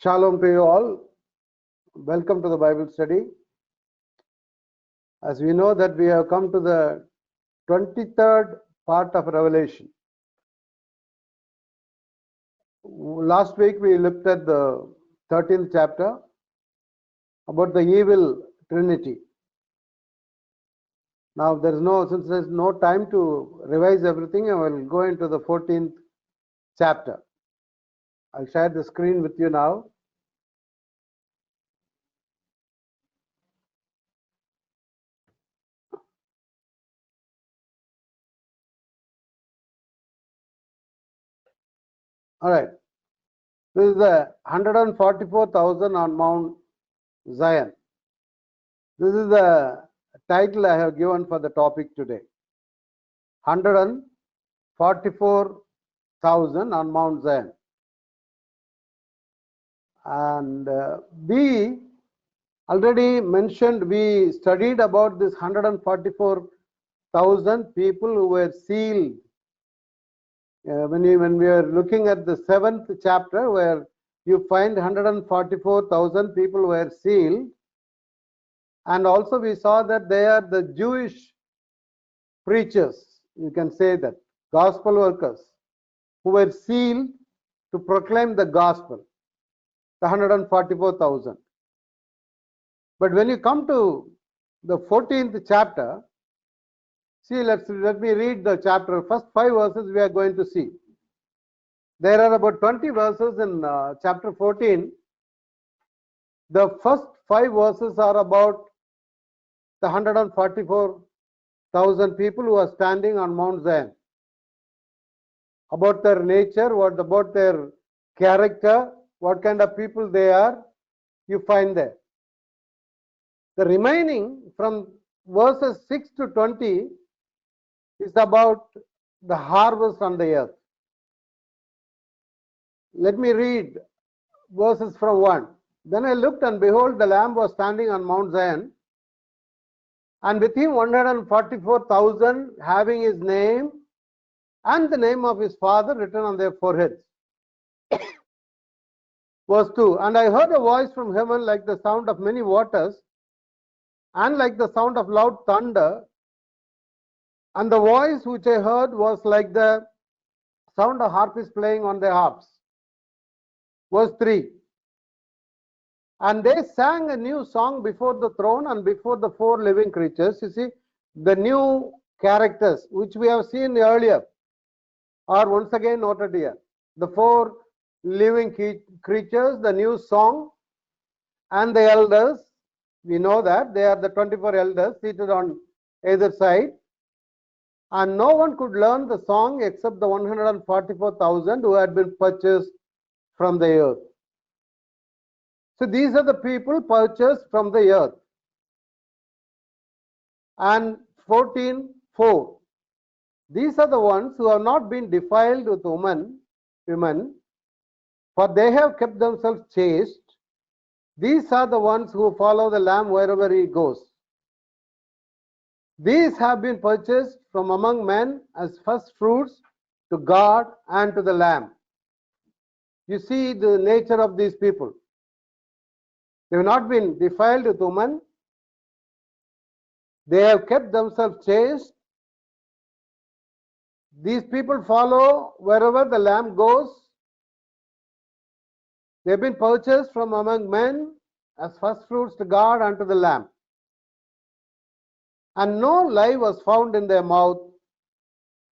Shalom to you all. Welcome to the Bible study. As we know that we have come to the 23rd part of Revelation. Last week we looked at the 13th chapter about the evil trinity. Now since there's no time to revise everything, I will go into the 14th chapter. I'll share the screen with you now. All right. This is the 144,000 on Mount Zion. This is the title I have given for the topic today. 144,000 on Mount Zion. And we already mentioned, we studied about this 144,000 people who were sealed. When we are looking at the 7th chapter, where you find 144,000 people were sealed, and also we saw that they are the Jewish preachers, you can say that, gospel workers, who were sealed to proclaim the gospel, the 144,000. But when you come to the 14th chapter, see, let me read the chapter. First 5 verses we are going to see. There are about 20 verses in chapter 14. The first 5 verses are about the 144,000 people who are standing on Mount Zion. About their nature, about their character, what kind of people they are, you find there. The remaining from verses 6 to 20 is about the harvest on the earth. Let me read verses from 1. Then I looked, and behold, the Lamb was standing on Mount Zion, and with him 144,000, having his name and the name of his Father written on their foreheads. Verse 2. And I heard a voice from heaven like the sound of many waters, and like the sound of loud thunder. And the voice which I heard was like the sound of harpists playing on their harps. Verse 3. And they sang a new song before the throne and before the 4 living creatures. You see, the new characters which we have seen earlier are once again noted here. The 4 living creatures, the new song, and the elders. We know that they are the 24 elders seated on either side. And no one could learn the song except the 144,000 who had been purchased from the earth. So these are the people purchased from the earth. And 14:4. These are the ones who have not been defiled with women, for they have kept themselves chaste. These are the ones who follow the Lamb wherever he goes. These have been purchased from among men as first fruits to God and to the Lamb. You see the nature of these people. They have not been defiled with women. They have kept themselves chaste. These people follow wherever the Lamb goes. They have been purchased from among men as first fruits to God and to the Lamb. And no lie was found in their mouth,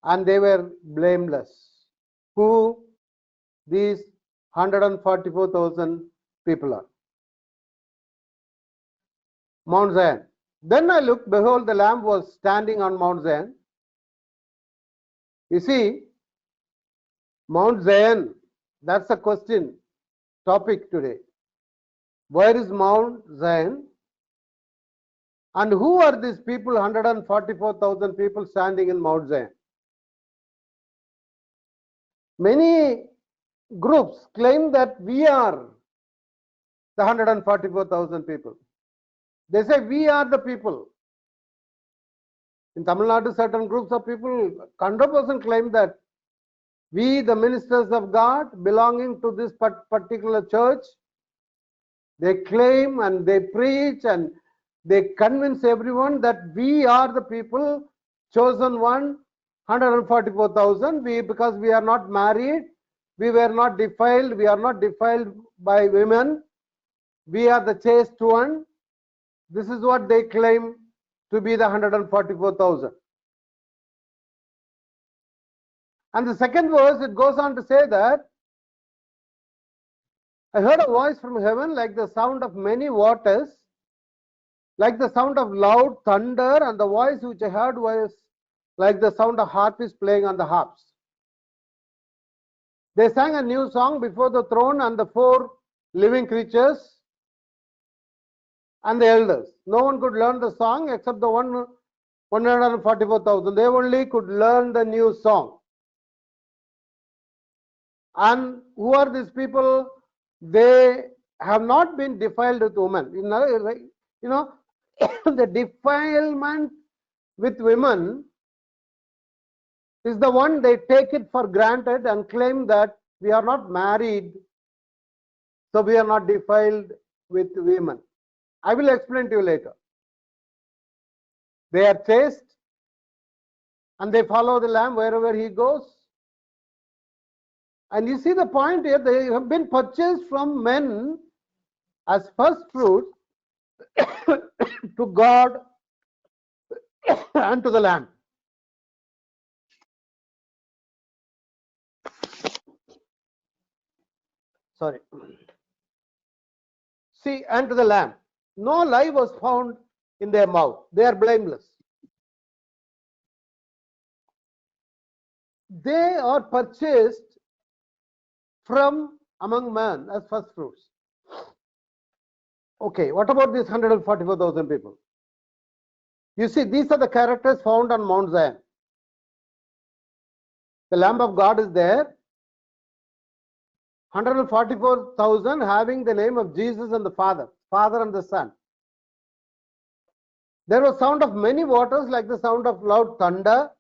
and they were blameless. Who these 144,000 people are? Mount Zion. Then I looked, behold, the Lamb was standing on Mount Zion. You see, Mount Zion, that's the question, topic today. Where is Mount Zion? And who are these people, 144,000 people standing in Mount Zion? Many groups claim that we are the 144,000 people. They say we are the people. In Tamil Nadu, certain groups of people 100% claim that we, the ministers of God, belonging to this particular church, They claim and they preach and they convince everyone that we are the people chosen one, 144,000. Because we are not married, we were not defiled, we are not defiled by women, we are the chaste one. This is what they claim to be the 144,000. And the second verse, it goes on to say that I heard a voice from heaven like the sound of many waters, like the sound of loud thunder, and the voice which I heard was like the sound of harpists playing on the harps. They sang a new song before the throne and the four living creatures and the elders. No one could learn the song except the 144,000. They only could learn the new song. And who are these people? They have not been defiled with women. You know, the defilement with women is the one they take it for granted and claim that we are not married, so we are not defiled with women. I will explain to you later. They are chaste and they follow the Lamb wherever he goes. And you see the point here, they have been purchased from men as first fruits to God and to the Lamb. Sorry. See, and to the Lamb. No lie was found in their mouth. They are blameless. They are purchased from among men as first fruits. Okay, what about these 144,000 people? You see, these are the characters found on Mount Zion. The Lamb of God is there. 144,000 having the name of Jesus and the Father and the Son. There was sound of many waters like the sound of loud thunder.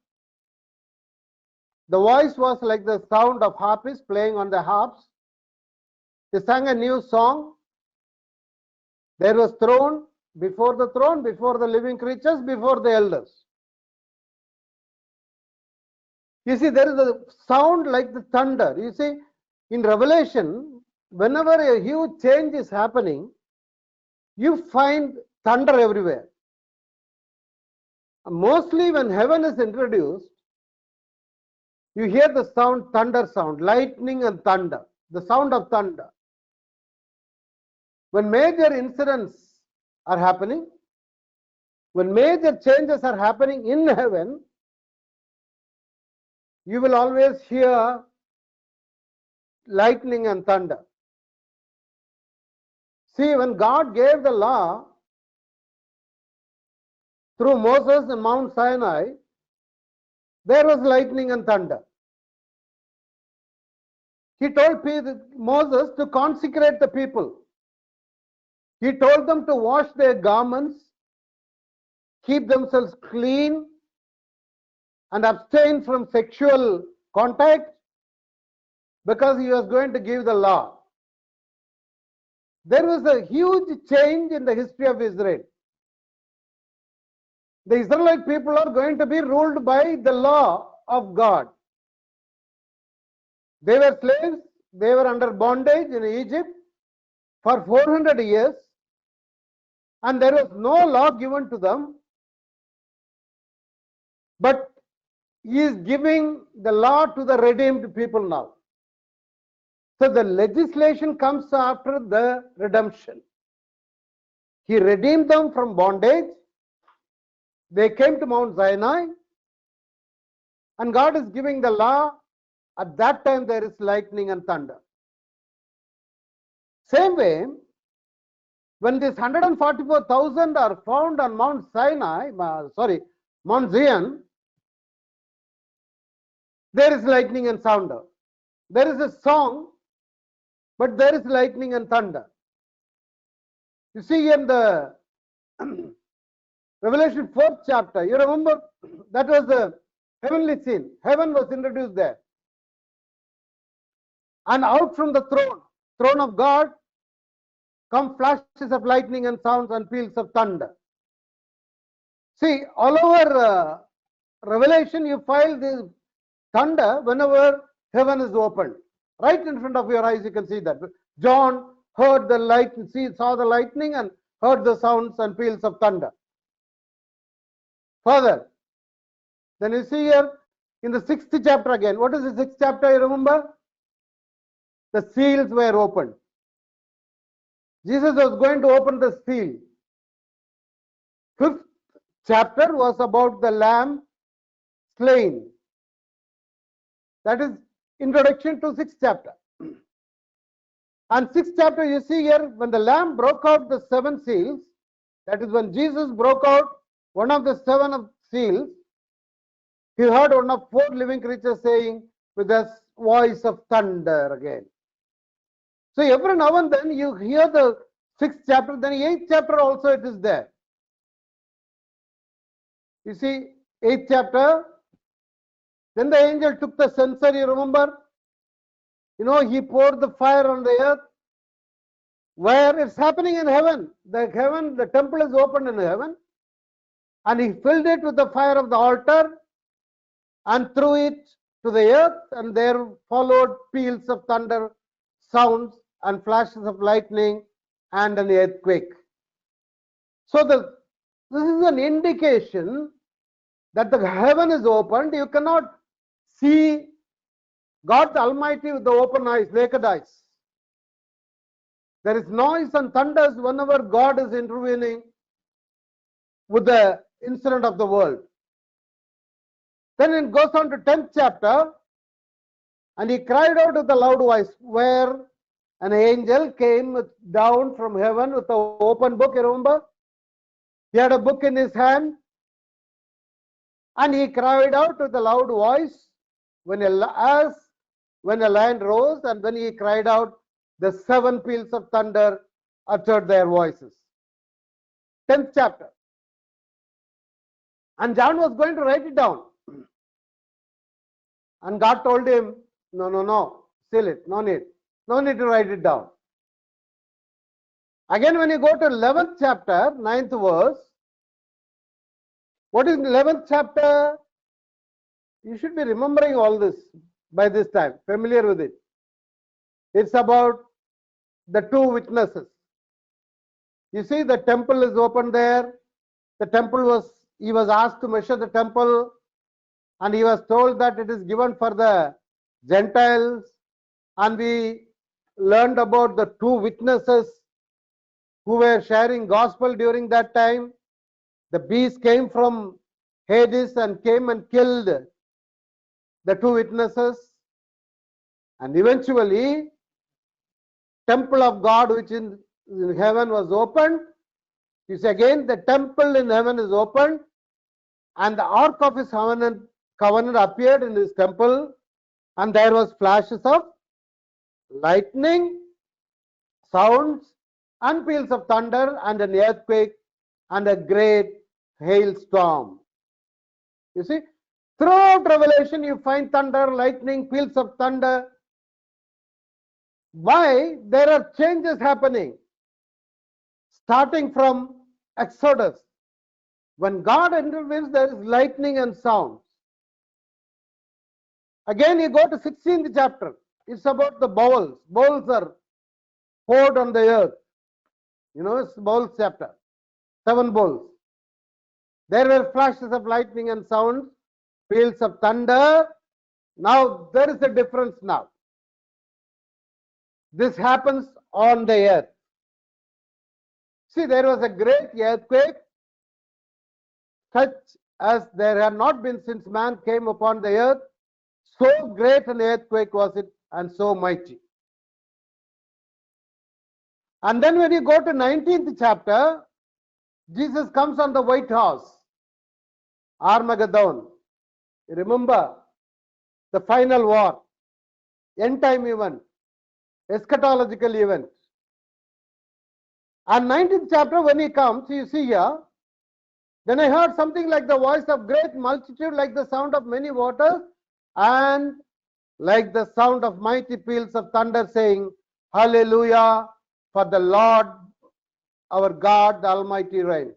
The voice was like the sound of harpists playing on the harps. They sang a new song. There was throne, before the living creatures, before the elders. You see, there is a sound like the thunder. You see, in Revelation, whenever a huge change is happening, you find thunder everywhere. Mostly when heaven is introduced, you hear the sound, thunder sound, lightning and thunder, the sound of thunder. When major incidents are happening, when major changes are happening in heaven, you will always hear lightning and thunder. See, when God gave the law through Moses in Mount Sinai, there was lightning and thunder. He told Moses to consecrate the people. He told them to wash their garments, keep themselves clean, and abstain from sexual contact, because he was going to give the law. There was a huge change in the history of Israel. The Israelite people are going to be ruled by the law of God. They were slaves, they were under bondage in Egypt for 400 years, and there was no law given to them, but he is giving the law to the redeemed people now. So the legislation comes after the redemption. He redeemed them from bondage. They came to Mount Sinai, and God is giving the law. At that time there is lightning and thunder. Same way, when these 144,000 are found on Mount Zion, there is lightning and thunder. There is a song, but there is lightning and thunder. You see in the Revelation 4th chapter, you remember, that was the heavenly scene. Heaven was introduced there. And out from the throne of God, come flashes of lightning and sounds and peals of thunder. See, all over Revelation, you find this thunder whenever heaven is opened. Right in front of your eyes, you can see that. John heard the light, saw the lightning and heard the sounds and peals of thunder. Further, then you see here in the 6th chapter again. What is the 6th chapter, you remember? The seals were opened. Jesus was going to open the seal. 5th chapter was about the lamb slain. That is introduction to 6th chapter. And 6th chapter, you see here, when the lamb broke out the 7 seals, that is when Jesus broke out one of the 7 seals, he heard one of 4 living creatures saying with a voice of thunder again. So every now and then you hear the 6th chapter, then 8th chapter also it is there. You see, 8th chapter, then the angel took the censer, you remember? You know, he poured the fire on the earth. Where it's happening in heaven. The temple is opened in heaven. And he filled it with the fire of the altar and threw it to the earth, and there followed peals of thunder, sounds and flashes of lightning and an earthquake. So this is an indication that the heaven is opened. You cannot see God Almighty with the open eyes, naked eyes. There is noise and thunders whenever God is intervening with the incident of the world. Then it goes on to 10th chapter, and he cried out with a loud voice, where an angel came down from heaven with an open book, you remember? He had a book in his hand, and he cried out with a loud voice when a lion rose, and when he cried out, the 7 peals of thunder uttered their voices. 10th chapter. And John was going to write it down. And God told him, no, seal it, no need to write it down. Again, when you go to 11th chapter, 9th verse, what is 11th chapter? You should be remembering all this by this time, familiar with it. It's about the 2 witnesses. You see, the temple is open there. The temple he was asked to measure the temple, and he was told that it is given for the Gentiles. And we learned about the 2 witnesses who were sharing gospel during that time. The beast came from Hades and came and killed the 2 witnesses. And eventually, temple of God which in heaven was opened. You see, again, the temple in heaven is opened, and the ark of his covenant appeared in his temple, and there was flashes of lightning, sounds and peals of thunder, and an earthquake and a great hailstorm. You see, throughout Revelation you find thunder, lightning, peals of thunder. Why? There are changes happening. Starting from Exodus. When God intervenes, there is lightning and sounds. Again, you go to 16th chapter. It's about the bowls. Bowls are poured on the earth. You know, it's bowls chapter. 7 bowls. There were flashes of lightning and sounds, peals of thunder. Now, there is a difference now. This happens on the earth. See, there was a great earthquake, such as there had not been since man came upon the earth. So great an earthquake was it, and so mighty. And then when you go to 19th chapter, Jesus comes on the white horse, Armageddon. You remember the final war, end time event, eschatological event. And 19th chapter, when he comes, you see here, then I heard something like the voice of great multitude, like the sound of many waters, and like the sound of mighty peals of thunder, saying, Hallelujah, for the Lord our God, the Almighty, reigns.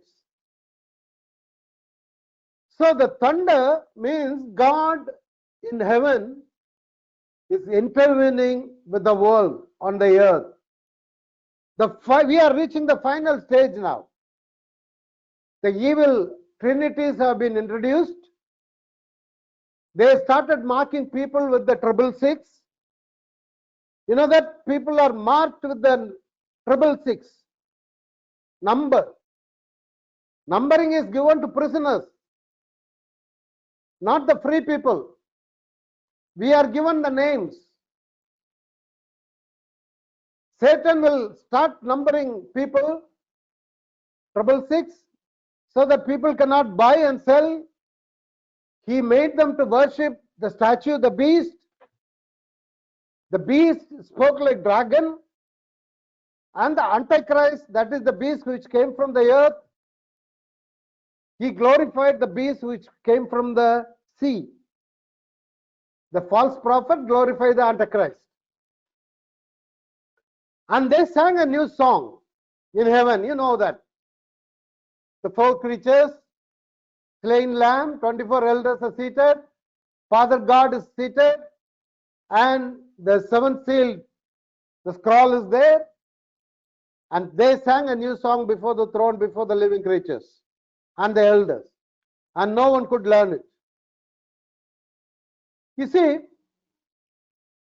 So the thunder means God in heaven is intervening with the world on the earth. We are reaching the final stage now. The evil trinities have been introduced. They started marking people with the 666. You know that people are marked with the 666 number. Numbering is given to prisoners, not the free people. We are given the names. Satan will start numbering people 666 so that people cannot buy and sell. He made them to worship the statue, the beast. The beast spoke like dragon, and the Antichrist, that is the beast which came from the earth, he glorified the beast which came from the sea. The false prophet glorified the Antichrist. And they sang a new song in heaven, you know that. The 4 creatures, slain lamb, 24 elders are seated, Father God is seated, and the 7th seal, the scroll is there, and they sang a new song before the throne, before the living creatures and the elders, and no one could learn it. You see,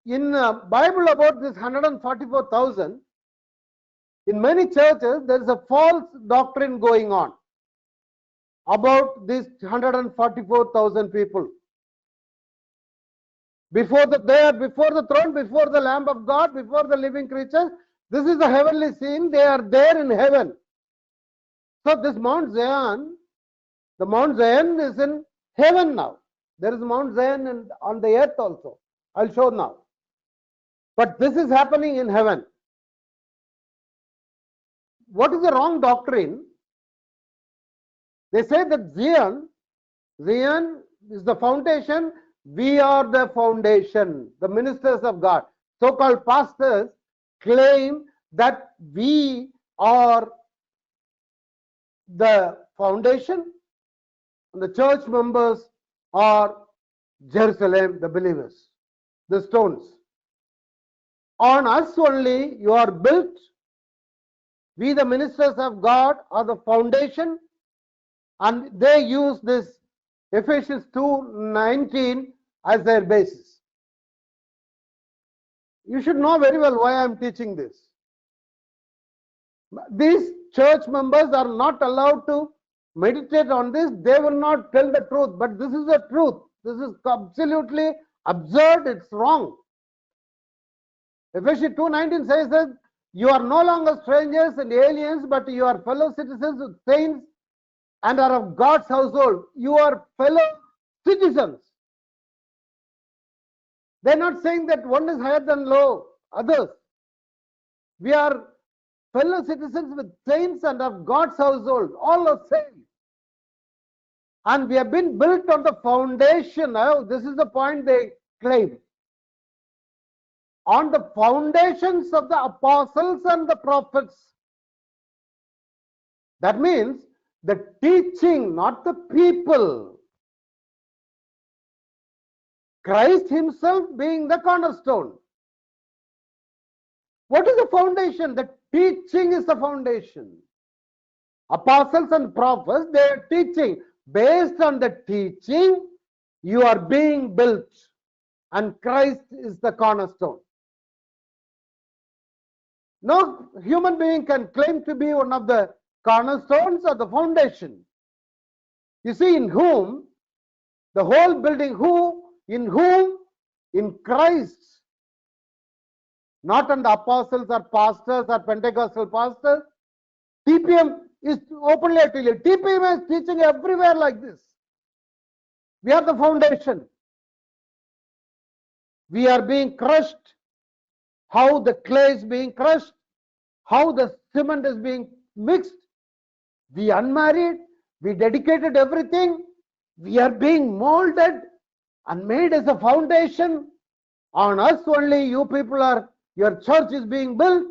in Bible about this 144,000, in many churches there is a false doctrine going on about these 144,000 people. They are before the throne, before the Lamb of God, before the living creatures. This is the heavenly scene. They are there in heaven. So this Mount Zion, the Mount Zion is in heaven now. There is Mount Zion on the earth also. I'll show now. But this is happening in heaven. What is the wrong doctrine? They say that Zion is the foundation. We are the foundation, the ministers of God. So-called pastors claim that we are the foundation, and the church members are Jerusalem, the believers, the stones. On us only you are built. We, the ministers of God, are the foundation, and they use this Ephesians 2:19 as their basis. You should know very well why I am teaching this. These church members are not allowed to meditate on this. They will not tell the truth, but this is the truth. This is absolutely absurd. It's wrong. Ephesians 2:19 says that you are no longer strangers and aliens, but you are fellow citizens with saints and are of God's household. You are fellow citizens. They're not saying that one is higher than low, others. We are fellow citizens with saints and of God's household. All are saved. And we have been built on the foundation. Now, this is the point they claim. On the foundations of the apostles and the prophets. That means the teaching, not the people. Christ himself being the cornerstone. What is the foundation? The teaching is the foundation. Apostles and prophets, they are teaching. Based on the teaching, you are being built. And Christ is the cornerstone. No human being can claim to be one of the cornerstones or the foundation. You see, in whom, the whole building, in whom? In Christ. Not on the apostles or pastors or Pentecostal pastors. TPM is openly, I tell you, TPM is teaching everywhere like this. We are the foundation. We are being crushed. How the clay is being crushed, how the cement is being mixed. We unmarried, we dedicated everything. We are being molded and made as a foundation. On us only, you people are, your church is being built.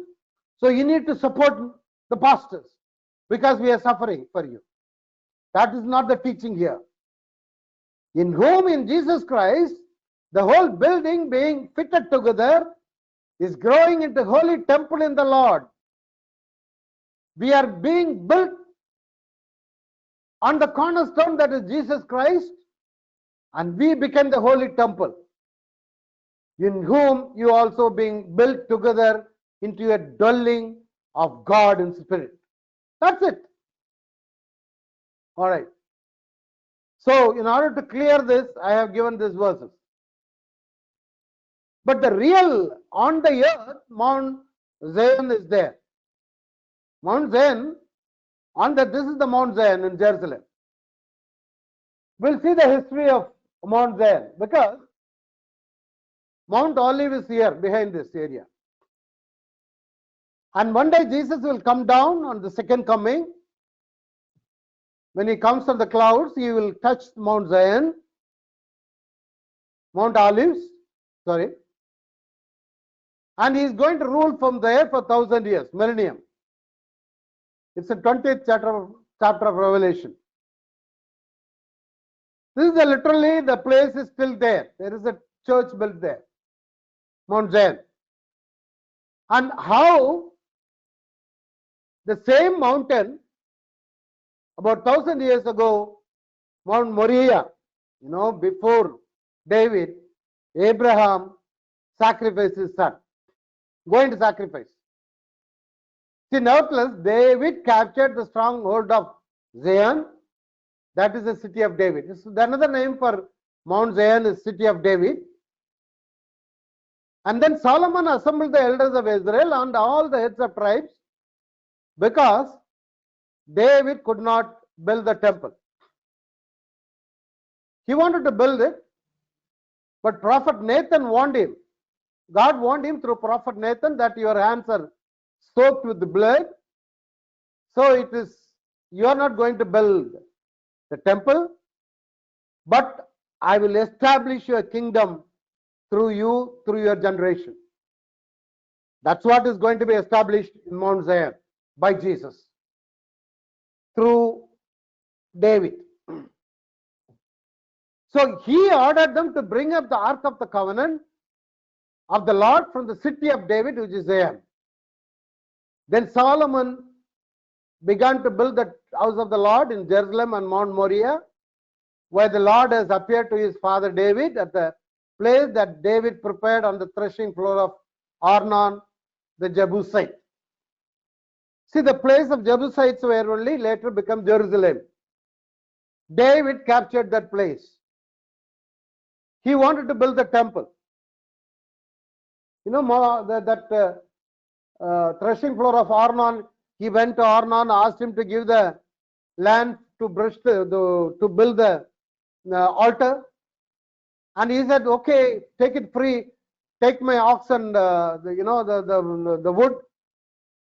So you need to support the pastors. because we are suffering for you. That is not the teaching here. In whom, in Jesus Christ, the whole building being fitted together is growing into holy temple in the Lord. We are being built on the cornerstone, that is Jesus Christ, and we become the holy temple, in whom you also being built together into a dwelling of God in spirit. That's it. All right. So, in order to clear this, I have given these verses. But the real, on the earth, Mount Zion is there. Mount Zion, this is the Mount Zion in Jerusalem. We'll see the history of Mount Zion, because Mount Olive is here behind this area. And one day Jesus will come down on the second coming. When he comes on the clouds, he will touch Mount Zion, Mount Olives, sorry. And he is going to rule from there for 1,000 years, millennium. It's the 20th chapter of Revelation. This is literally, the place is still there. There is a church built there, Mount Zion. And how the same mountain, about 1,000 years ago, Mount Moriah, before David, Abraham sacrificed his son, going to sacrifice. See, nevertheless, David captured the stronghold of Zion. That is the city of David. Another name for Mount Zion is city of David. And then Solomon assembled the elders of Israel and all the heads of tribes, because David could not build the temple. He wanted to build it, but prophet Nathan warned him. God warned him through prophet Nathan that your hands are soaked with the blood. So you are not going to build the temple, but I will establish your kingdom through you, through your generation. That's what is going to be established in Mount Zion by Jesus, through David. So he ordered them to bring up the Ark of the Covenant of the Lord from the city of David, which is Zion. Then Solomon began to build the house of the Lord in Jerusalem and Mount Moriah, where the Lord has appeared to his father David at the place that David prepared on the threshing floor of Arnon the Jebusite. See, the place of Jebusites were only later become Jerusalem. David captured that place. He wanted to build the temple. That threshing floor of Arnon, he went to Arnon, asked him to give the land to build the altar. And he said, okay, take it free, take my oxen, the wood.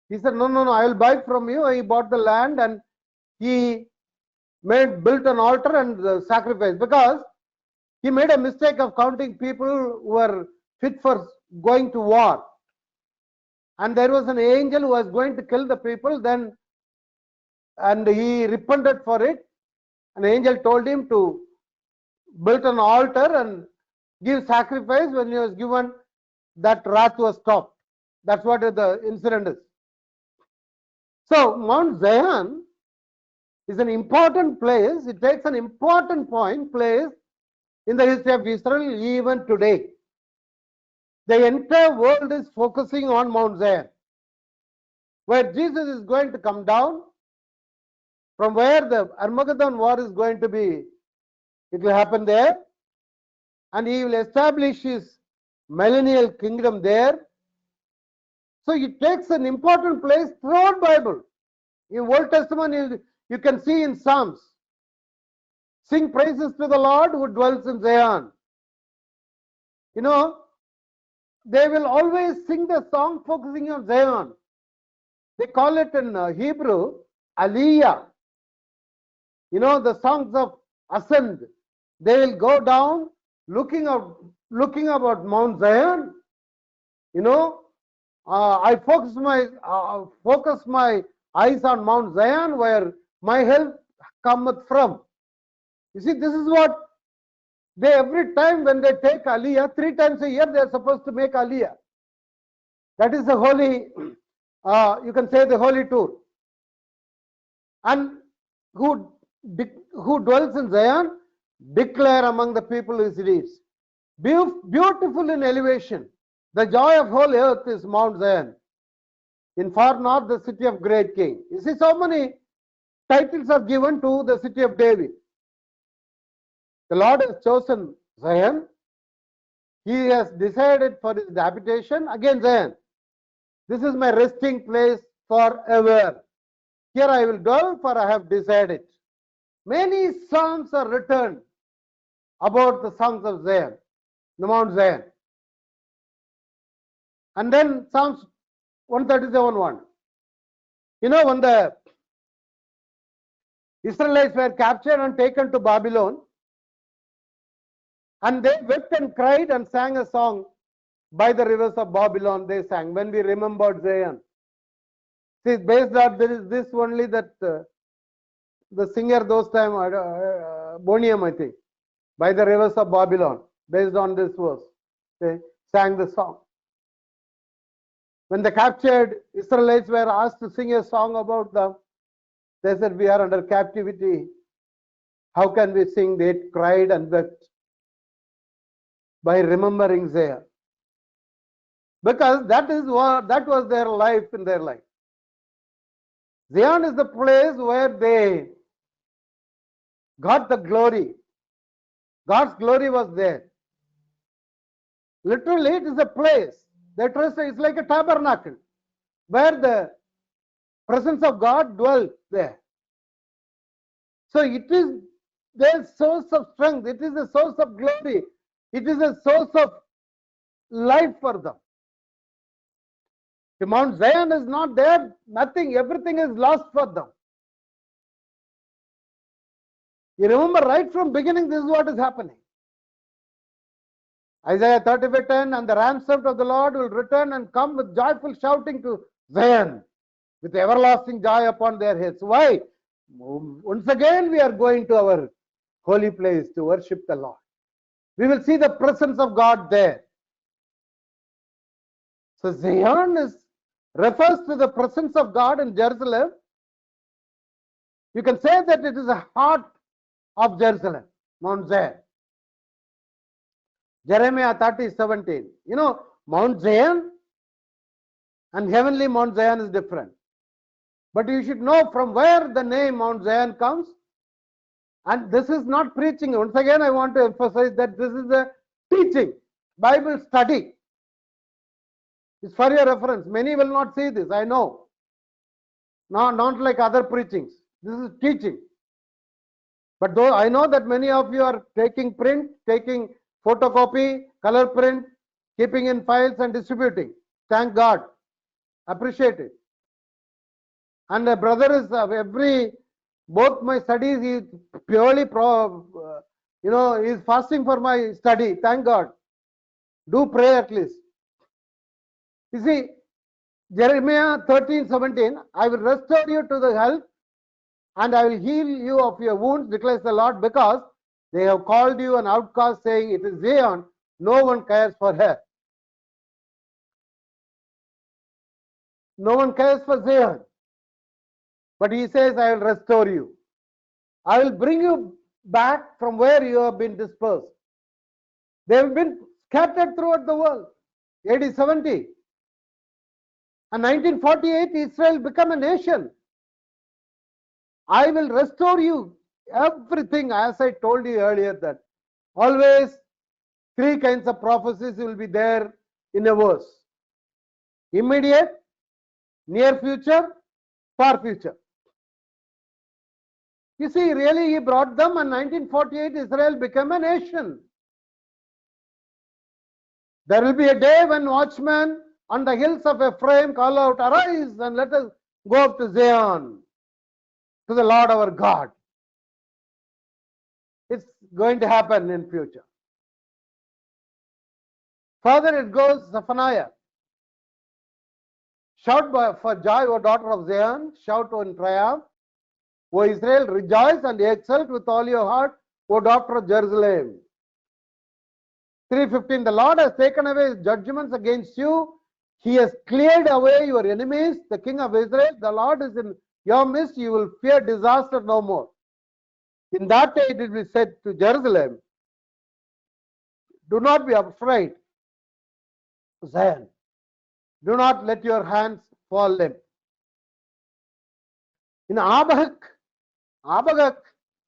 He said, no, I will buy from you. He bought the land and he built an altar and sacrificed, because he made a mistake of counting people who were fit for going to war. And there was an angel who was going to kill the people, and he repented for it. An angel told him to build an altar and give sacrifice. When he was given, that wrath was stopped. That's what the incident is. So Mount Zion is an important place. It takes an important place in the history of Israel even today. The entire world is focusing on Mount Zion, where Jesus is going to come down, from where the Armageddon war is going to be. It will happen there, and he will establish his millennial kingdom there. So it takes an important place throughout Bible. In Old Testament, you can see in Psalms, sing praises to the Lord who dwells in Zion. They will always sing the song focusing on Zion. They call it in Hebrew, Aliyah. The songs of ascent. They will go down looking about Mount Zion. I focus my eyes on Mount Zion, where my help cometh from. You see, this is what they, every time when they take Aliyah, 3 times a year they are supposed to make Aliyah. That is the holy, you can say the holy tour. And who dwells in Zion, declare among the people his deeds. Beautiful in elevation. The joy of whole earth is Mount Zion. In far north, the city of great king. You see, so many titles are given to the city of David. The Lord has chosen Zion. He has decided for his habitation. Again, Zion. This is my resting place forever. Here I will dwell, for I have decided. Many songs are written about the songs of Zion, the Mount Zion. And then Psalms 137:1. You know, when the Israelites were captured and taken to Babylon, and they wept and cried and sang a song by the rivers of Babylon, they sang, when we remembered Zion. See, based on this only that the singer those time, Boniam, I think, by the rivers of Babylon, based on this verse, they sang the song. When the captured Israelites were asked to sing a song about them, they said, we are under captivity. How can we sing? They cried and wept by remembering Zion. Because that was their life in their life. Zion is the place where they got the glory. God's glory was there. Literally, it is a place. It's like a tabernacle where the presence of God dwells there. So it is their source of strength. It is a source of glory. It is a source of life for them. If Mount Zion is not there, nothing, everything is lost for them. You remember right from beginning, this is what is happening. Isaiah 35:10, and the ransomed of the Lord will return and come with joyful shouting to Zion, with everlasting joy upon their heads. Why? Once again we are going to our holy place to worship the Lord. We will see the presence of God there. So Zion refers to the presence of God in Jerusalem. You can say that it is the heart of Jerusalem, Mount Zion. Jeremiah 30:17. You know, Mount Zion and heavenly Mount Zion is different. But you should know from where the name Mount Zion comes. And this is not preaching. Once again, I want to emphasize that this is a teaching, Bible study. It's for your reference. Many will not see this, I know. Not like other preachings. This is teaching. But though I know that many of you are taking print, taking photocopy, color print, keeping in files and distributing. Thank God. Appreciate it. And the brother is both my studies, he is purely he is fasting for my study. Thank God. Do pray at least. You see, Jeremiah 13:17, I will restore you to the health and I will heal you of your wounds, declares the Lord, because they have called you an outcast, saying, it is Zion, no one cares for her. No one cares for Zion. But he says, I will restore you. I will bring you back from where you have been dispersed. They have been scattered throughout the world. AD 70. And 1948, Israel became a nation. I will restore you. Everything, as I told you earlier, that always 3 kinds of prophecies will be there in a verse. Immediate, near future, far future. You see, really he brought them, and 1948 Israel became a nation. There will be a day when watchmen on the hills of Ephraim call out, arise and let us go up to Zion, to the Lord our God. It's going to happen in future. Further it goes, Zephaniah Shout for joy, O daughter of Zion. Shout in triumph. O Israel, rejoice and exult with all your heart, O daughter of Jerusalem. 3:15, the Lord has taken away his judgments against you. He has cleared away your enemies. The King of Israel, the Lord is in your midst. You will fear disaster no more. In that day it will be said to Jerusalem, do not be afraid, Zion. Do not let your hands fall limp. In Habakkuk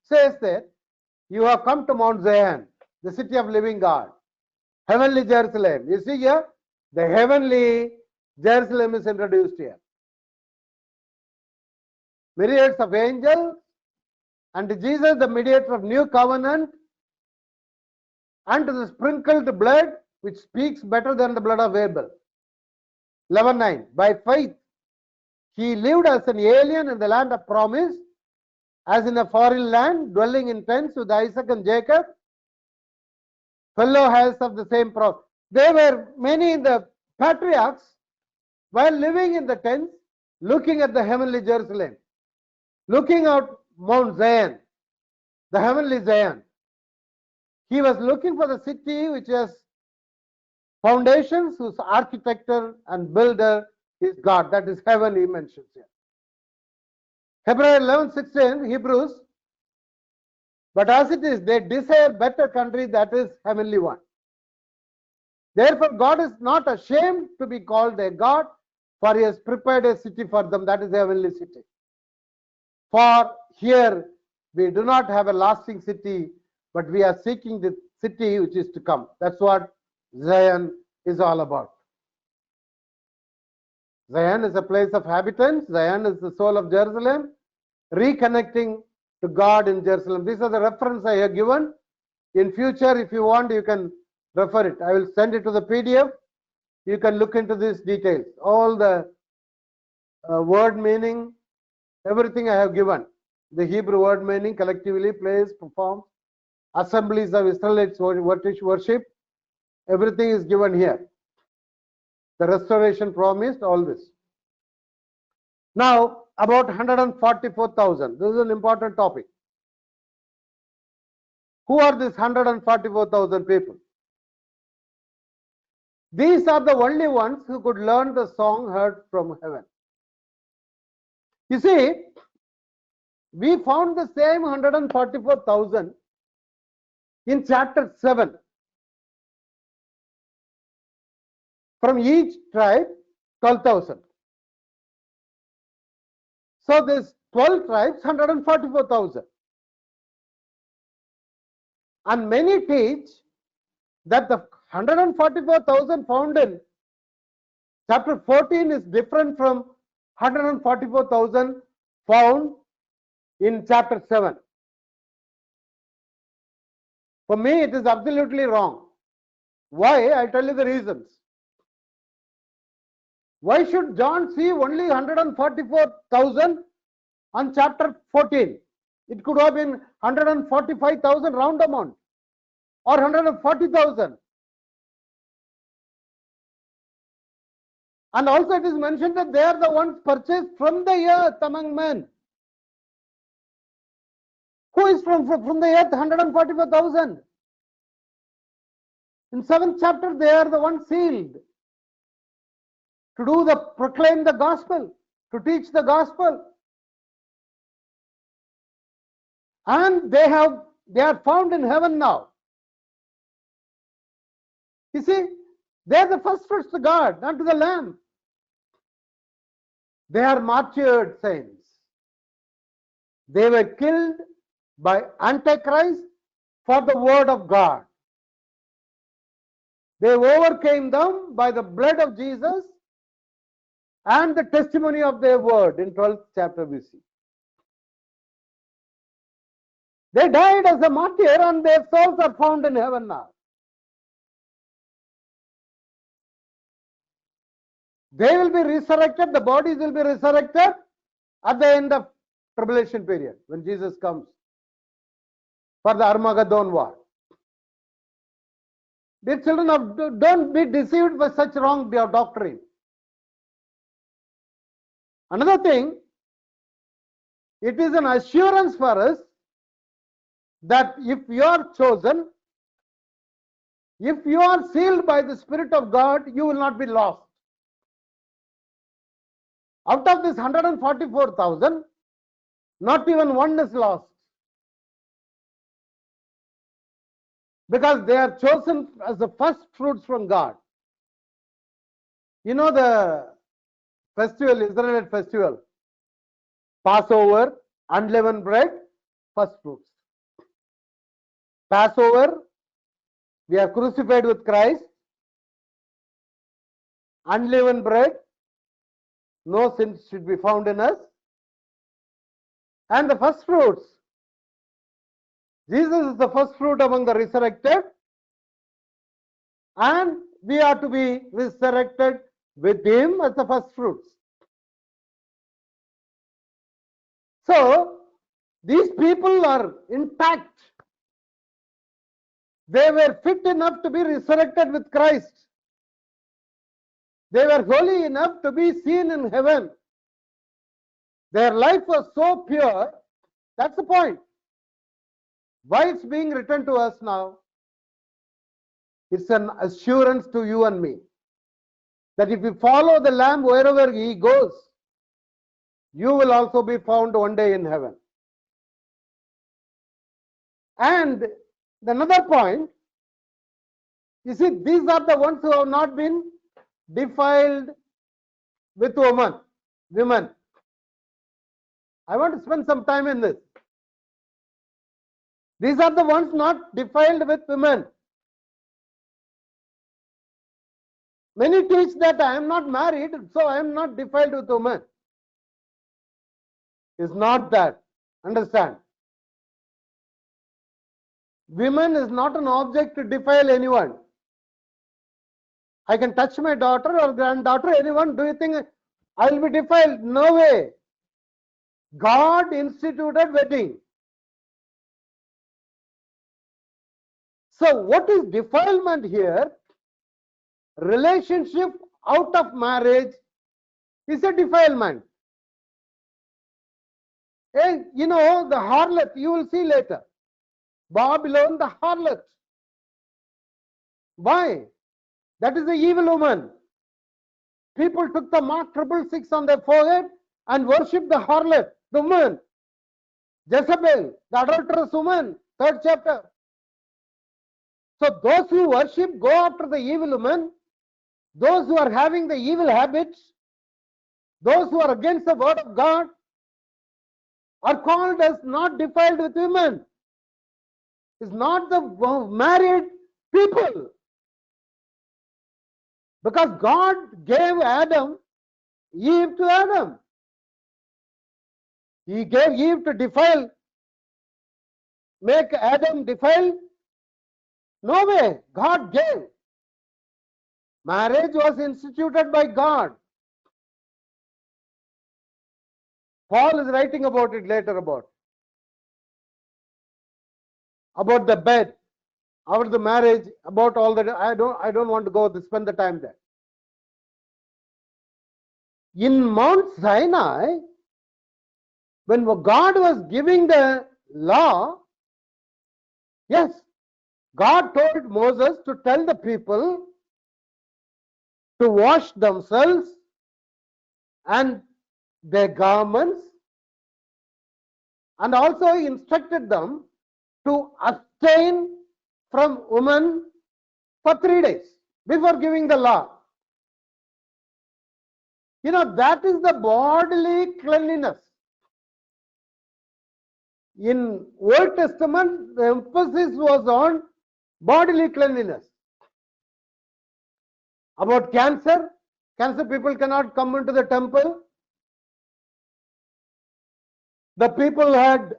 says that you have come to Mount Zion, the city of living God, heavenly Jerusalem. You see here, the heavenly Jerusalem is introduced here. Myriads of angels, and Jesus, the mediator of new covenant, and the sprinkled blood, which speaks better than the blood of Abel. 11:9. By faith, he lived as an alien in the land of promise, as in a foreign land, dwelling in tents with Isaac and Jacob, fellow heirs of the same promise. There were many in the patriarchs while living in the tents, looking at the heavenly Jerusalem, looking out Mount Zion, the heavenly Zion. He was looking for the city which has foundations, whose architecture and builder is God. That is heaven, he mentions here. Hebrews 11:16, Hebrews, but as it is, they desire better country, that is heavenly one. Therefore, God is not ashamed to be called their God, for he has prepared a city for them, that is the heavenly city. For here we do not have a lasting city, but we are seeking the city which is to come. That's what Zion is all about. Zion is a place of habitants. Zion is the soul of Jerusalem, reconnecting to God in Jerusalem. These are the reference I have given. In future, if you want, you can refer it. I will send it to the PDF. You can look into these details. All the word meaning, everything I have given. The Hebrew word meaning, collectively, place, perform, assemblies of Israelites worship, everything is given here. The restoration promised, all this. Now, about 144,000. This is an important topic. Who are these 144,000 people? These are the only ones who could learn the song heard from heaven. You see, we found the same 144,000 in chapter 7. From each tribe, 12,000. So this 12 tribes, 144,000. And many teach that the 144,000 found in chapter 14 is different from 144,000 found in chapter 7. For me, it is absolutely wrong. Why? I'll tell you the reasons. Why should John see only 144,000 on chapter 14? It could have been 145,000 round amount or 140,000. And also it is mentioned that they are the ones purchased from the earth among men. Who is from the earth? 144,000. In 7th chapter, they are the ones sealed to proclaim the gospel, to teach the gospel. And they are found in heaven now. You see, they are the first fruits to God, not to the Lamb. They are martyred saints. They were killed by Antichrist for the word of God. They overcame them by the blood of Jesus and the testimony of their word in 12th chapter we see. They died as a martyr and their souls are found in heaven now. They will be resurrected, the bodies will be resurrected at the end of tribulation period when Jesus comes for the Armageddon war. Dear children, don't be deceived by such wrong doctrine. Another thing, it is an assurance for us that if you are chosen, if you are sealed by the Spirit of God, you will not be lost. Out of this 144,000, not even one is lost. Because they are chosen as the first fruits from God. You know the festival, Israelite festival, Passover, unleavened bread, first fruits. Passover, we are crucified with Christ. Unleavened bread, no sin should be found in us. And the first fruits, Jesus is the first fruit among the resurrected, and we are to be resurrected with him as the first fruits. So, these people are intact. They were fit enough to be resurrected with Christ. They were holy enough to be seen in heaven. Their life was so pure. That's the point. Why it's being written to us now? It's an assurance to you and me that if you follow the Lamb wherever he goes, you will also be found one day in heaven. And another point, you see, these are the ones who have not been defiled with women. I want to spend some time in this. These are the ones not defiled with women. Many teach that I am not married, so I am not defiled with women. It's not that. Understand? Women is not an object to defile anyone. I can touch my daughter or granddaughter, anyone. Do you think I will be defiled? No way. God instituted wedding. So what is defilement here? Relationship out of marriage is a defilement. And you know, the harlot, you will see later. Babylon, the harlot. Why? That is the evil woman. People took the mark 666 on their forehead and worshipped the harlot, the woman. Jezebel, the adulterous woman, 3rd chapter. So those who worship go after the evil woman. Those who are having the evil habits, those who are against the word of God, are called as not defiled with women. It's not the married people. Because God gave Eve to Adam. He gave Eve to defile, make Adam defile. No way. God gave. Marriage was instituted by God. Paul is writing about it later about the bed, about the marriage, about all that. I don't want to go to spend the time there. In Mount Sinai, when God was giving the law, yes, God told Moses to tell the people to wash themselves and their garments, and also instructed them to abstain from women for 3 days before giving the law. You know, that is the bodily cleanliness. In Old Testament, the emphasis was on bodily cleanliness. About cancer people cannot come into the temple. The people had,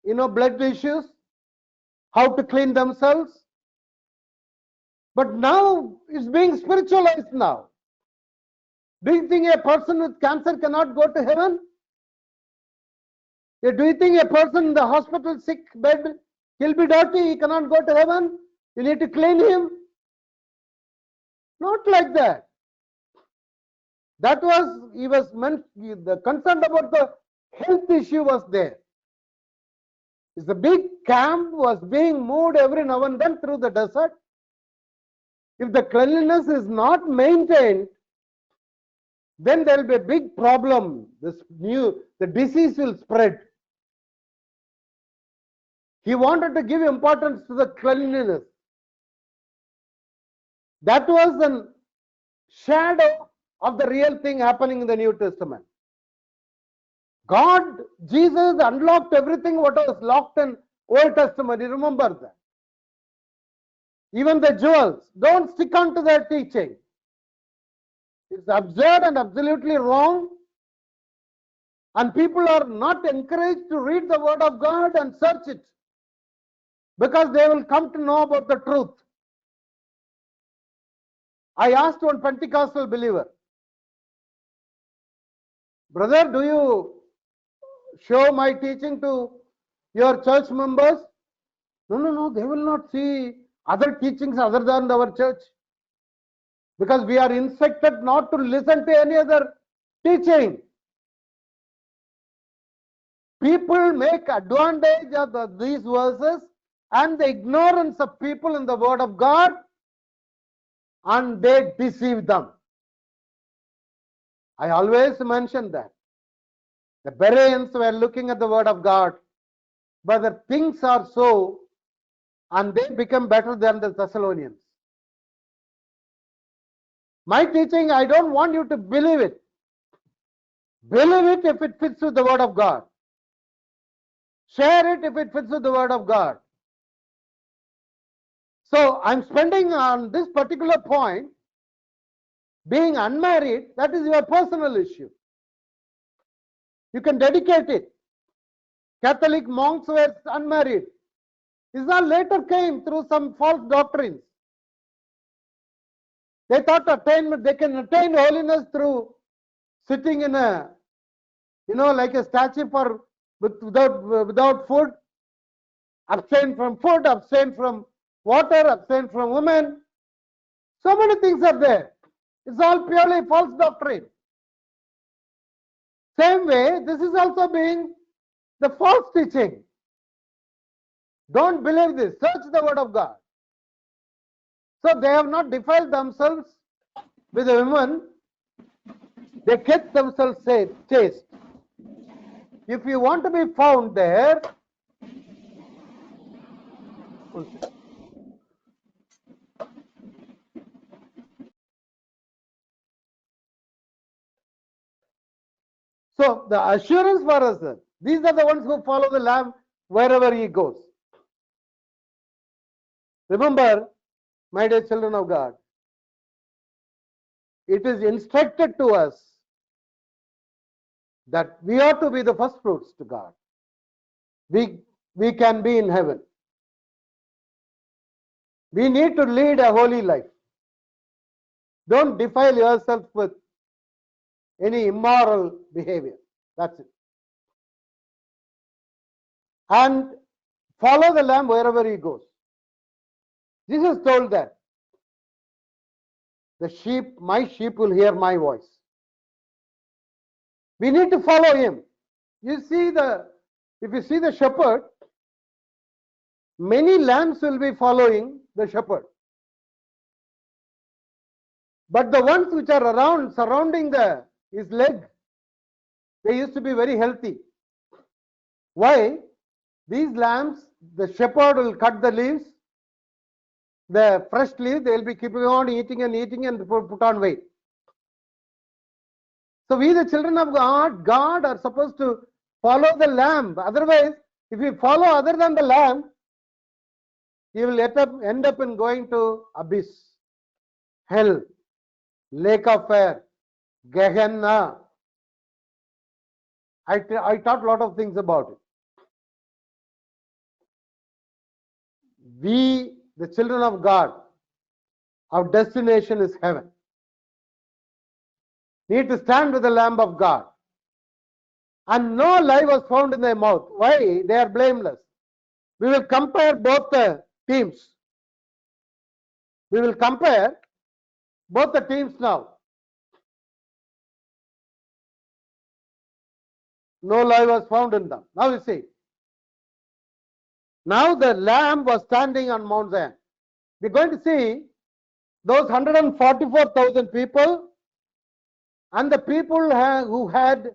blood issues, how to clean themselves. But now it's being spiritualized now. Do you think a person with cancer cannot go to heaven? Do you think a person in the hospital sick bed, he'll be dirty, he cannot go to heaven? You need to clean him? Not like that. That was, he was meant, the concern about the health issue was there. The big camp was being moved every now and then through the desert. If the cleanliness is not maintained, then there will be a big problem. The disease will spread. He wanted to give importance to the cleanliness. That was a shadow of the real thing happening in the New Testament. God, Jesus unlocked everything what was locked in Old Testament. You remember that? Even the jewels, don't stick on to their teaching. It's absurd and absolutely wrong. And people are not encouraged to read the Word of God and search it, because they will come to know about the truth. I asked one Pentecostal believer, brother, do you show my teaching to your church members? No, they will not see other teachings other than our church, because we are instructed not to listen to any other teaching. People make advantage of these verses and the ignorance of people in the Word of God, and they deceive them. I always mention that. The Bereans were looking at the Word of God, but the things are so, and they become better than the Thessalonians. My teaching, I don't want you to believe it. Believe it if it fits with the Word of God. Share it if it fits with the Word of God. So I'm spending on this particular point, being unmarried, that is your personal issue. You can dedicate it. Catholic monks were unmarried. Israel later came through some false doctrines. They thought they can attain holiness through sitting in a, like a statue without food, abstain from food, abstain from water, abstain from women. So many things are there. It's all purely false doctrine. Same way, this is also being the false teaching. Don't believe this. Search the Word of God. So they have not defiled themselves with a woman. They kept themselves chaste. If you want to be found there, so the assurance for us, these are the ones who follow the Lamb wherever he goes. Remember, my dear children of God, it is instructed to us that we ought to be the first fruits to God. We can be in heaven. We need to lead a holy life. Don't defile yourself with any immoral behavior. That's it. And follow the Lamb wherever he goes. Jesus told that my sheep will hear my voice. We need to follow him. If you see the shepherd, many lambs will be following the shepherd. But the ones which are surrounding his leg, they used to be very healthy. Why? These lambs, the shepherd will cut the leaves, the fresh leaves, they will be keeping on eating and put on weight. So we, the children of God are supposed to follow the lamb. Otherwise, if you follow other than the lamb, you will end up in going to abyss, hell, lake of fire, Gehenna. I taught a lot of things about it. We, the children of God, our destination is heaven. Need to stand with the Lamb of God. And no lie was found in their mouth. Why? They are blameless. We will compare both the teams. We will compare both the teams now. no lie was found in them. Now you see. Now the Lamb was standing on Mount Zion. We're going to see those 144,000 people and the people who had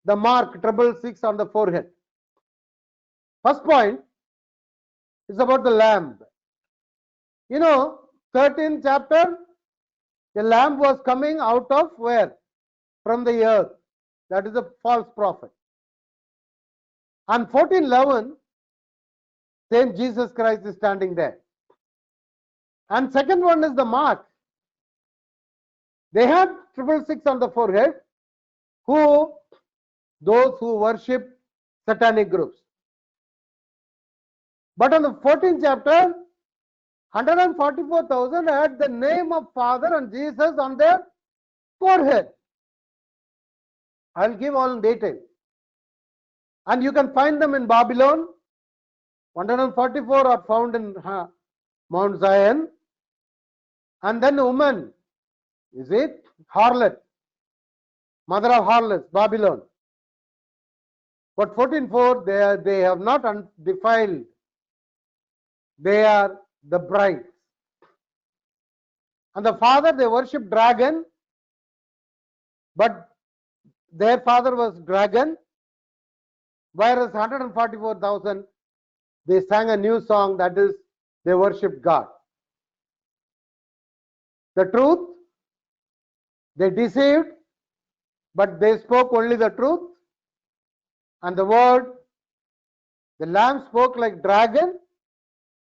the mark 666 on the forehead. First point is about the lamb. You know, 13th chapter, the lamb was coming out of where? From the earth. That is a false prophet. And 14:11, same Jesus Christ is standing there. And second one is the mark. They had 666 on the forehead. Who? Those who worship satanic groups. But on the 14th chapter, 144,000 had the name of Father and Jesus on their forehead. I'll give all in detail. And you can find them in Babylon. 144 are found in Mount Zion. And then woman, is it? Harlot, mother of harlots, Babylon. But 14:4, they have not defiled. They are the brides. And the father, they worship dragon, but their father was dragon. Whereas 144,000, they sang a new song, that is, they worship God. The truth, they deceived, but they spoke only the truth. And the word, the lamb spoke like dragon,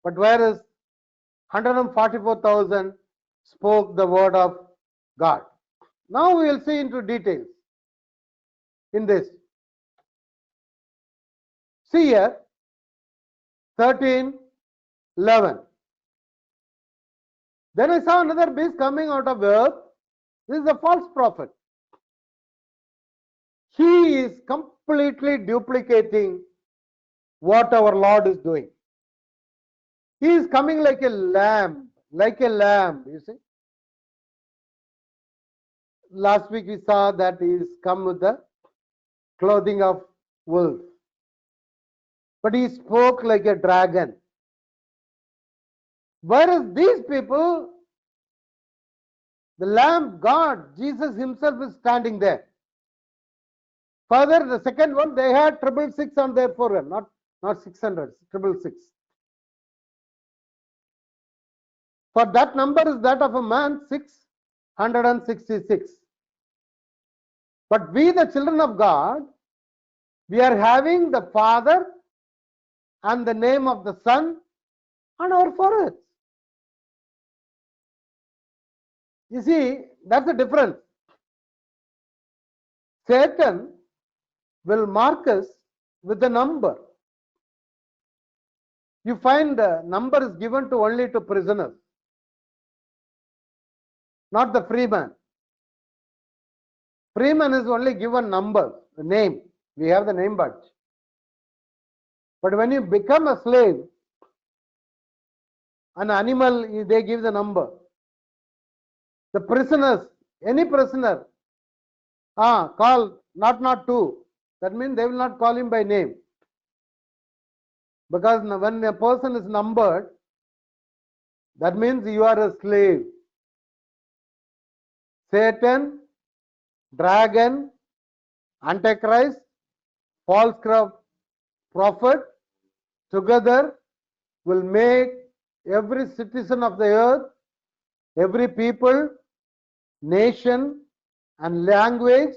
but whereas 144,000 spoke the word of God. Now we will see into details in this. See here, 13:11. Then I saw another beast coming out of earth. This is a false prophet. He is completely duplicating what our Lord is doing. He is coming like a lamb, you see. Last week we saw that he is come with the clothing of wolf. But he spoke like a dragon. Whereas these people, the Lamb, God, Jesus himself is standing there. Further, the second one, they had 666 on their forehead, not 600, 666. For that number is that of a man, 666. But we, the children of God, we are having the Father and the name of the Son on our foreheads. You see, that's the difference. Satan will mark us with a number. You find the number is given to only to prisoners, not the freeman. Freeman is only given numbers, the name. We have the name badge. But when you become a slave, an animal, they give the number. The prisoners, any prisoner, call not 2. That means they will not call him by name. Because when a person is numbered, that means you are a slave. Satan, dragon, antichrist, false prophet, together will make every citizen of the earth, every people, nation and language,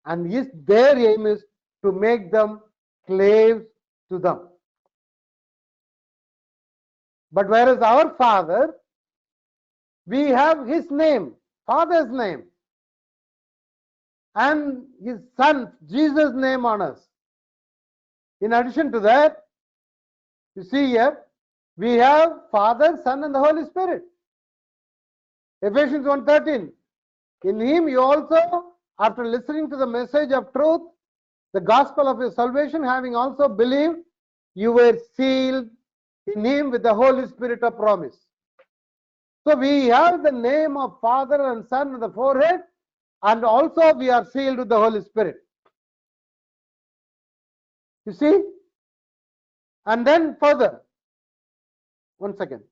and their aim is to make them slaves to them. But whereas our Father, we have his name, Father's name, and his Son, Jesus' name on us. In addition to that, you see here, we have Father, Son, and the Holy Spirit. Ephesians 1:13. In him you also, after listening to the message of truth, the gospel of your salvation, having also believed, you were sealed in him with the Holy Spirit of promise. So we have the name of Father and Son on the forehead, and also we are sealed with the Holy Spirit. You see? And then further. One second.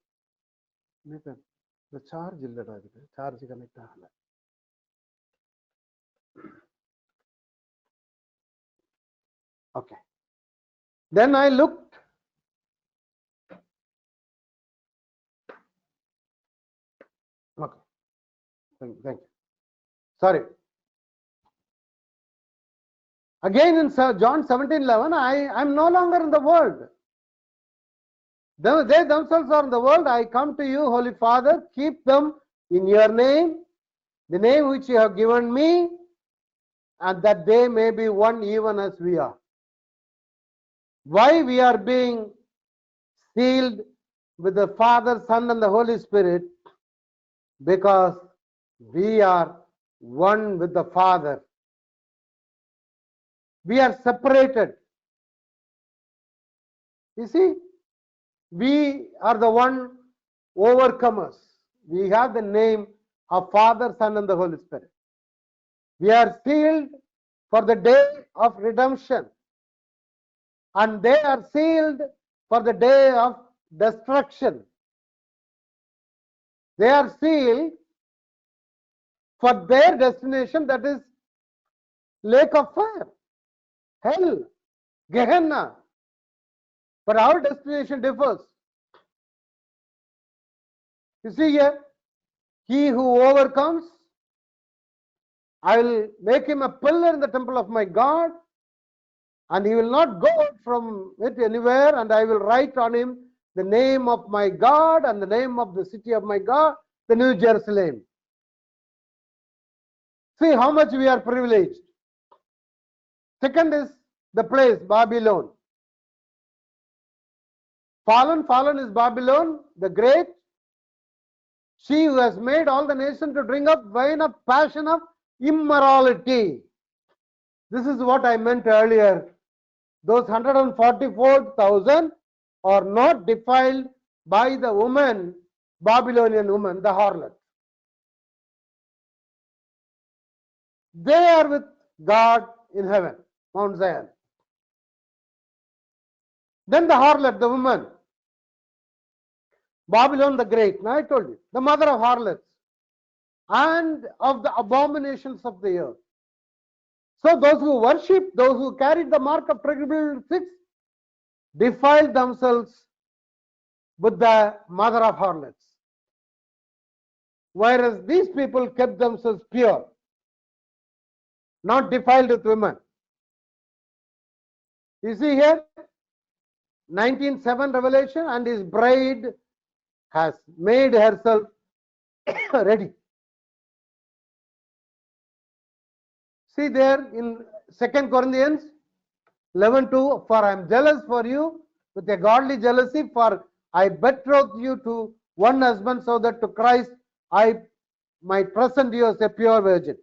The charge charge connect. Okay. Then I looked. Okay. Thank you. Sorry. Again in John 17:11, I'm no longer in the world. They themselves are in the world. I come to you, Holy Father, keep them in your name, the name which you have given me, and that they may be one even as we are. Why we are being sealed with the Father, Son, and the Holy Spirit? Because we are one with the Father. We are separated. You see, we are the one overcomers. We have the name of Father, Son, and the Holy Spirit. We are sealed for the day of redemption, and they are sealed for the day of destruction. They are sealed for their destination, that is lake of fire, hell, Gehenna. But our destination differs. You see here, he who overcomes, I will make him a pillar in the temple of my God, and he will not go out from it anywhere, and I will write on him the name of my God and the name of the city of my God, the New Jerusalem. See how much we are privileged. Second is the place, Babylon. Fallen is Babylon, the great. She who has made all the nations to drink up wine of passion of immorality. This is what I meant earlier. Those 144,000 are not defiled by the woman, Babylonian woman, the harlot. They are with God in heaven, Mount Zion. Then the harlot, the woman, Babylon the Great. Now I told you, the mother of harlots and of the abominations of the earth. So those who worship, those who carried the mark of Triple 6, defiled themselves with the mother of harlots. Whereas these people kept themselves pure, not defiled with women. You see here, 19:7 Revelation, and his bride has made herself ready. See there in 2 Corinthians 11:2, for I am jealous for you with a godly jealousy, for I betrothed you to one husband, so that to Christ I might present you as a pure virgin.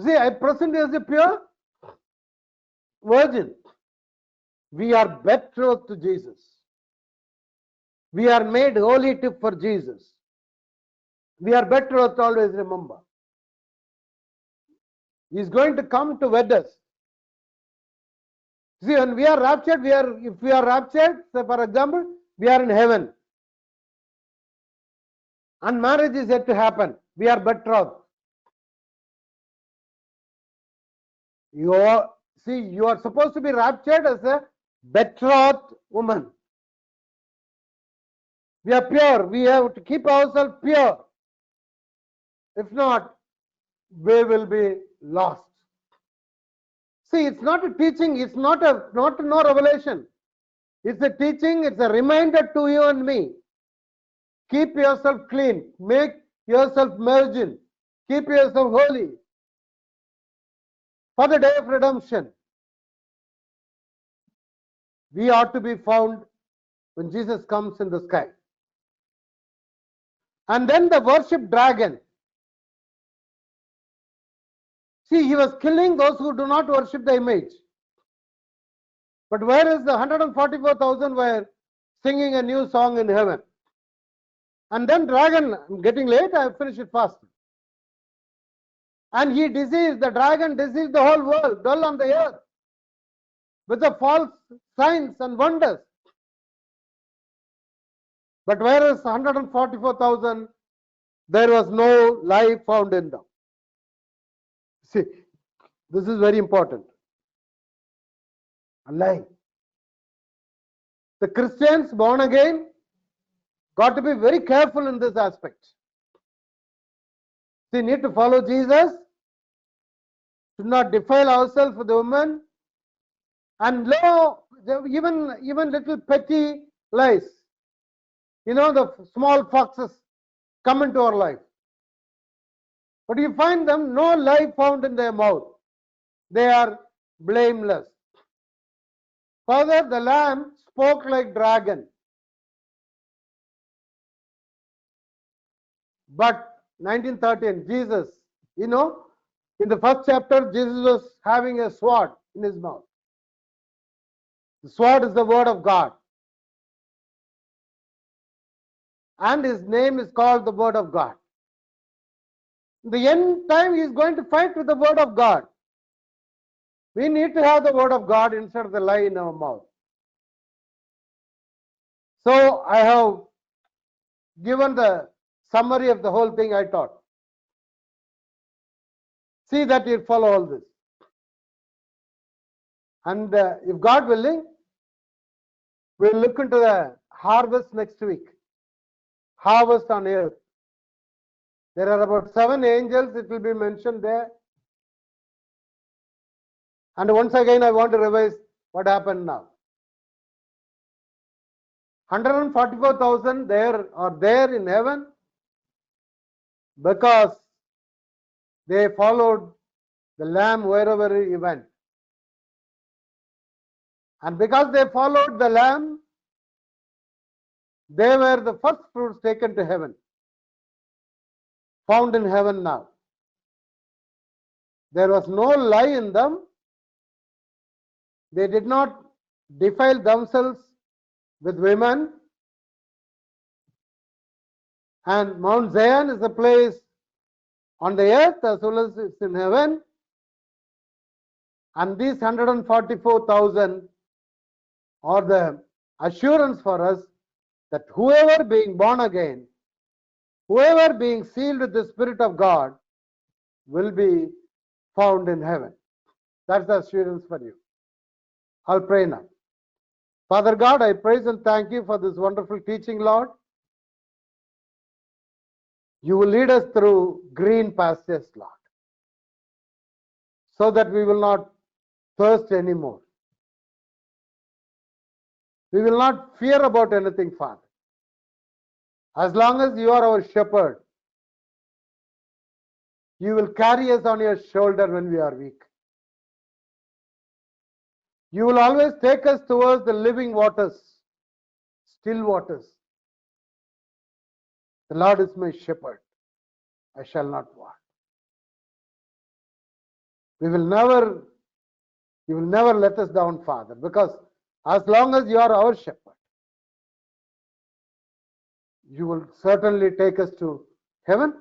See, I present you as a pure virgin. We are betrothed to Jesus. We are made holy for Jesus. We are betrothed, always remember. He is going to come to wed us. See, when we are raptured, if we are raptured, say for example, we are in heaven. And marriage is yet to happen. We are betrothed. You are supposed to be raptured as a betrothed woman. We are pure. We have to keep ourselves pure. If not, we will be lost. See, it's not a teaching. It's not no revelation. It's a teaching. It's a reminder to you and me. Keep yourself clean. Make yourself virgin. Keep yourself holy for the day of redemption. We ought to be found when Jesus comes in the sky. And then the worship dragon. See, he was killing those who do not worship the image. But where is the 144,000 were singing a new song in heaven? And then dragon, I'm getting late, I finish it fast. And he deceived, the dragon deceived the whole world, dwell on the earth, with the false signs and wonders. But whereas 144,000, there was no life found in them. See, this is very important. A lie. The Christians born again got to be very careful in this aspect. We need to follow Jesus, should not defile ourselves with the woman, and even little petty lies. You know, the small foxes come into our life. But you find them, no lie found in their mouth. They are blameless. Further, the Lamb spoke like dragon. But 1913, Jesus, you know, in the first chapter, Jesus was having a sword in his mouth. The sword is the word of God. And his name is called the word of God. In the end time, he is going to fight with the word of God. We need to have the word of God instead of the lie in our mouth. So I have given the summary of the whole thing I taught. See that you follow all this. And if God willing, we'll look into the harvest next week. Harvest on earth. There are about 7 angels, it will be mentioned there. And once again, I want to revise what happened now. 144,000 are there in heaven because they followed the Lamb wherever he went. And because they followed the Lamb, they were the first fruits taken to heaven, found in heaven now. There was no lie in them. They did not defile themselves with women. And Mount Zion is a place on the earth as well as it's in heaven. And these 144,000 are the assurance for us that whoever being born again, whoever being sealed with the Spirit of God will be found in heaven. That's the assurance for you. I'll pray now. Father God, I praise and thank you for this wonderful teaching, Lord. You will lead us through green pastures, Lord, so that we will not thirst anymore. We will not fear about anything, Father. As long as you are our shepherd, you will carry us on your shoulder when we are weak. You will always take us towards the living waters, still waters. The Lord is my shepherd. I shall not want. You will never let us down, Father, because as long as you are our shepherd, you will certainly take us to heaven.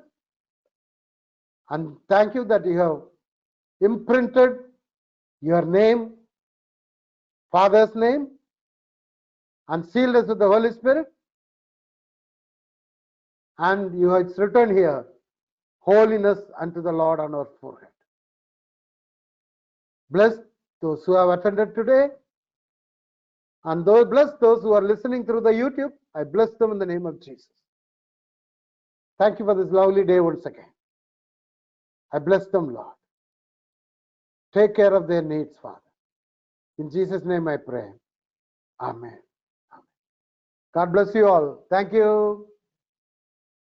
And thank you that you have imprinted your name, Father's name, and sealed us with the Holy Spirit. And you have written here, holiness unto the Lord on our forehead. Bless those who have attended today, and bless those who are listening through the YouTube. I bless them in the name of Jesus. Thank you for this lovely day once again. I bless them, Lord. Take care of their needs, Father. In Jesus' name I pray. Amen. God bless you all. Thank you.